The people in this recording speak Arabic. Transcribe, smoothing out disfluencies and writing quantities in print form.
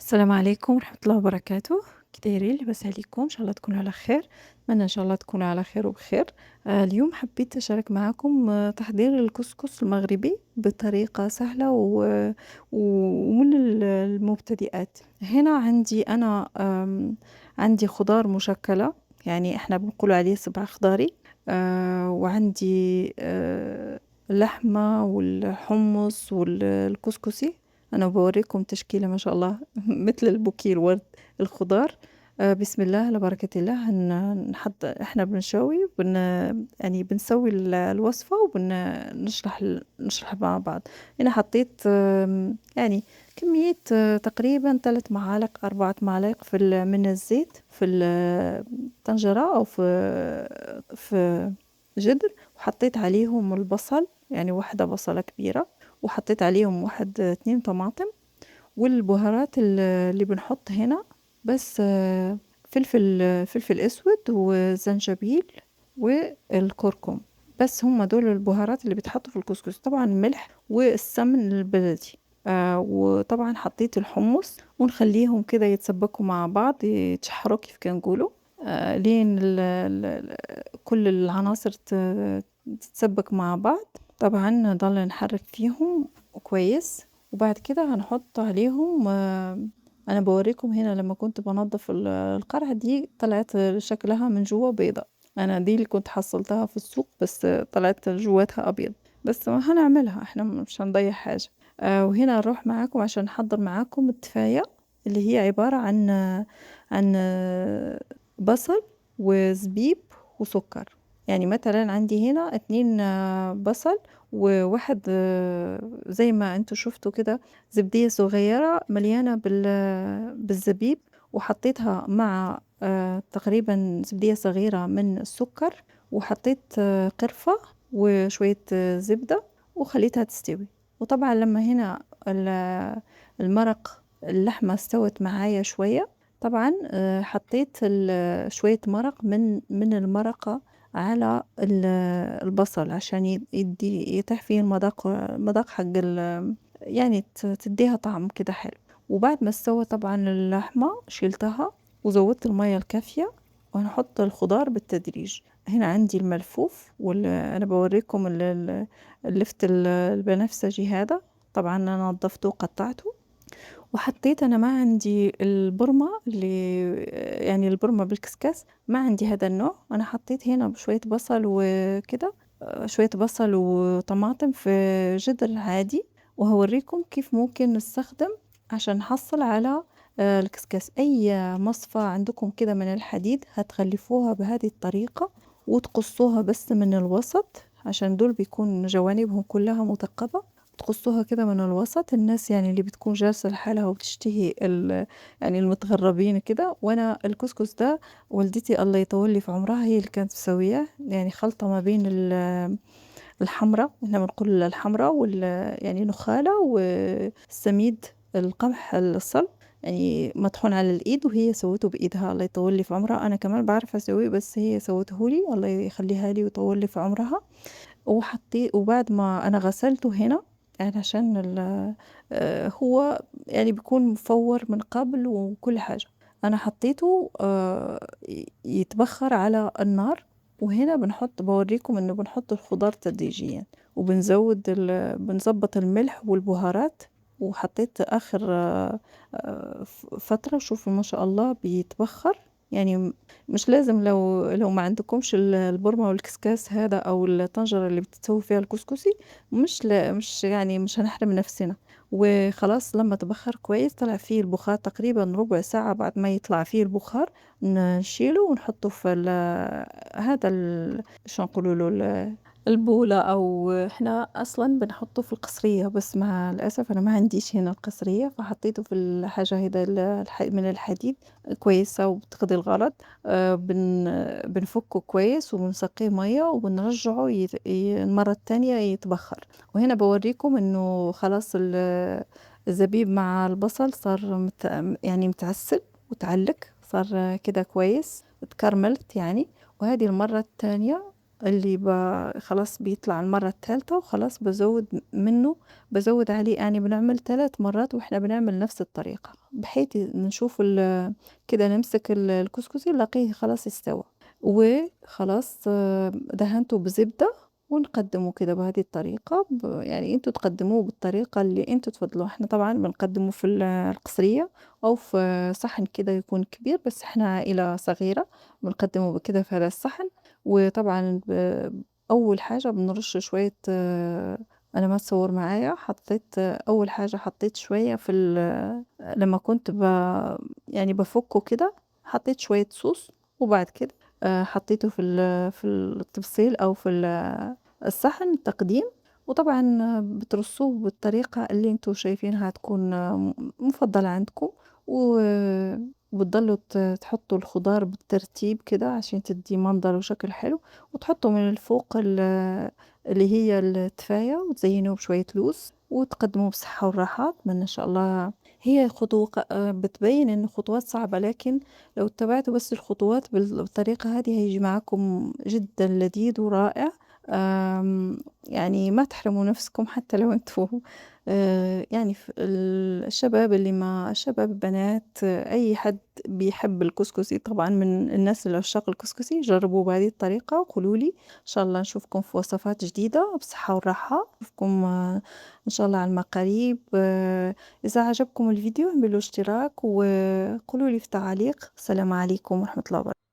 السلام عليكم ورحمة الله وبركاته، كي دايرين؟ لاباس عليكم؟ إن شاء الله تكونوا على خير، نتمنى إن شاء الله تكونوا على خير وبخير. اليوم حبيت أشارك معاكم تحضير الكسكس المغربي بطريقة سهلة ومن المبتدئات. هنا عندي أنا عندي خضار مشكلة، يعني إحنا بنقولوا عليه سبع خضاري. وعندي اللحمة والحمص الكسكسي. أنا باوريكم تشكيلة ما شاء الله مثل البوكيه الورد الخضار. بسم الله على بركة الله. نحط إحنا بنشوي يعني بنسوي الوصفة نشرح مع بعض. أنا حطيت يعني كمية تقريبا 3 معالق 4 معالق من الزيت في الطنجرة أو في جدر، وحطيت عليهم البصل، يعني واحدة بصلة كبيرة، وحطيت عليهم 2 طماطم، والبهارات اللي بنحط هنا بس فلفل اسود وزنجبيل والكركم. بس هم دول البهارات اللي بيتحطوا في الكسكس، طبعا ملح والسمن البلدي. وطبعا حطيت الحمص ونخليهم كده يتسبكوا مع بعض، يتشحروا كيف كنقولوا، لين كل العناصر تتسبك مع بعض. طبعا نضل نحرك فيهم كويس، وبعد كده هنحط عليهم انا بوريكم هنا لما كنت بنظف القرعة دي طلعت شكلها من جوا بيضة. انا دي اللي كنت حصلتها في السوق، بس طلعت جواتها ابيض. بس ما هنعملها، احنا مش هنضيع حاجة. وهنا نروح معاكم عشان نحضر معاكم التفاية، اللي هي عبارة عن بصل وزبيب وسكر. يعني مثلا عندي هنا 2 بصل، وواحد زي ما انتوا شفتوا كده زبدية صغيرة مليانة بالزبيب، وحطيتها مع تقريبا زبدية صغيرة من السكر، وحطيت قرفة وشوية زبدة، وخليتها تستوي. وطبعا لما هنا المرق اللحمة استوت معايا شوية، طبعا حطيت شوية مرق من المرقة على البصل عشان يتيح فيه المذاق حق يعني تديها طعم كده حلو. وبعد ما استوى طبعا اللحمة شيلتها وزودت المية الكافية، وهنحط الخضار بالتدريج. هنا عندي الملفوف، أنا بوريكم اللفت البنفسجي هذا، طبعا أنا نظفته وقطعته. وحطيت أنا ما عندي البرمة اللي يعني البرمة بالكسكس، ما عندي هذا النوع. أنا حطيت هنا شوية بصل وكده، شوية بصل وطماطم في جدر عادي، وهوريكم كيف ممكن نستخدم عشان نحصل على الكسكس. أي مصفى عندكم كده من الحديد هتغلفوها بهذه الطريقة، وتقصوها بس من الوسط عشان دول بيكون جوانبهم كلها مثقبة. تقصوها كده من الوسط، الناس يعني اللي بتكون جالسة لحالها وبتشتهي يعني المتغربين كده. وانا الكسكس ده والدتي الله يطول لي في عمرها هي اللي كانت تسويه، يعني خلطة ما بين الحمرة، احنا بنقول الحمرة يعني نخالة والسميد، القمح الصلب، يعني مطحون على الايد، وهي سوته بايدها الله يطول لي في عمرها. انا كمان بعرف اسويه بس هي سوته لي، الله يخليها لي ويطول لي في عمرها. وبعد ما أنا غسلته هنا، يعني عشان هو يعني بيكون مفور من قبل وكل حاجة. أنا حطيته يتبخر على النار. وهنا بوريكم إنه بنحط الخضار تدريجيا، وبنزود بنظبط الملح والبهارات. وحطيت آخر فترة، شوفوا ما شاء الله بيتبخر. يعني مش لازم، لو ما عندكمش البرمة والكسكاس هذا او الطنجرة اللي بتسوي فيها الكسكسي، مش يعني مش هنحرم نفسنا. وخلاص لما تبخر كويس طلع فيه البخار تقريبا ربع ساعة، بعد ما يطلع فيه البخار نشيله ونحطه في هذا شو نقولوا له، البولة، أو إحنا أصلا بنحطه في القصرية، بس مع الأسف أنا ما عنديش هنا القصرية، فحطيته في الحاجة هيدا من الحديد كويسة وبتقضي الغرض. بنفكه كويس وبنسقيه مية وبنرجعه المرة التانية يتبخر. وهنا بوريكم إنه خلاص الزبيب مع البصل صار يعني متعسل وتعلك، صار كده كويس اتكرملت يعني. وهذه المرة التانية اللي خلاص بيطلع المرّة التالتة وخلاص بازوّد منّه، بازوّد عليه يعني بنعمل 3 مرّات وإحنا بنعمل نفس الطريقة، بحيث نشوف كده نمسك الكسكسي نلاقيه خلاص استوى، وخلاص دهنته بزبدة ونقدّمه كده بهذه الطريقة، يعني أنتم تقدّموه بالطريقة اللي أنتم تفضلوها، إحنا طبعًا بنقدّمه في القصرية أو في صحن كده يكون كبير، بس إحنا عائلة صغيرة بنقدّمه بكده في هذا الصحن. وطبعًا أول حاجة بنرُش شوية أنا ما تصوّر معايا حطّيت أول حاجة حطّيت شوية لمّا كنت يعني بافُكّه كده، حطّيت شوية صوص وبعد كده حطّيته في الطبسيل أو الصحن التقديم، وطبعًا بترصوه بالطريقة اللي أنتم شايفينها تكون مفضّلة عندكم، و وبتضلّوا تحطّوا الخضار بالترتيب كده عشان تدّي منظر وشكل حلو، وتحطّوا من الفوق اللي هي التفاية وتزيّنوه بشوية لوز، وتقدّموه بالصحة والراحة، أتمنى إن شاء الله هي بتبيّن إنه خطوات صعبة، لكن لو اتبعتوا بس الخطوات بالطريقة هذه هييجي معاكم جدًا لذيذ ورائع، يعني ما تحرموا نفسكم حتى لو أنتم يعني الشباب اللي ما الشباب، البنات، أي حد بيحب الكسكسي طبعًا من الناس اللي عشاق الكسكسي، جربوه بهذه الطريقة وقولوا لي، إن شاء الله نشوفكم في وصفات جديدة بالصحة والراحة، نشوفكم إن شاء الله على المقاريب، إذا عجبكم الفيديو اعملوا اشتراك وقولوا لي في تعاليق. السلام عليكم ورحمة الله وبركاته.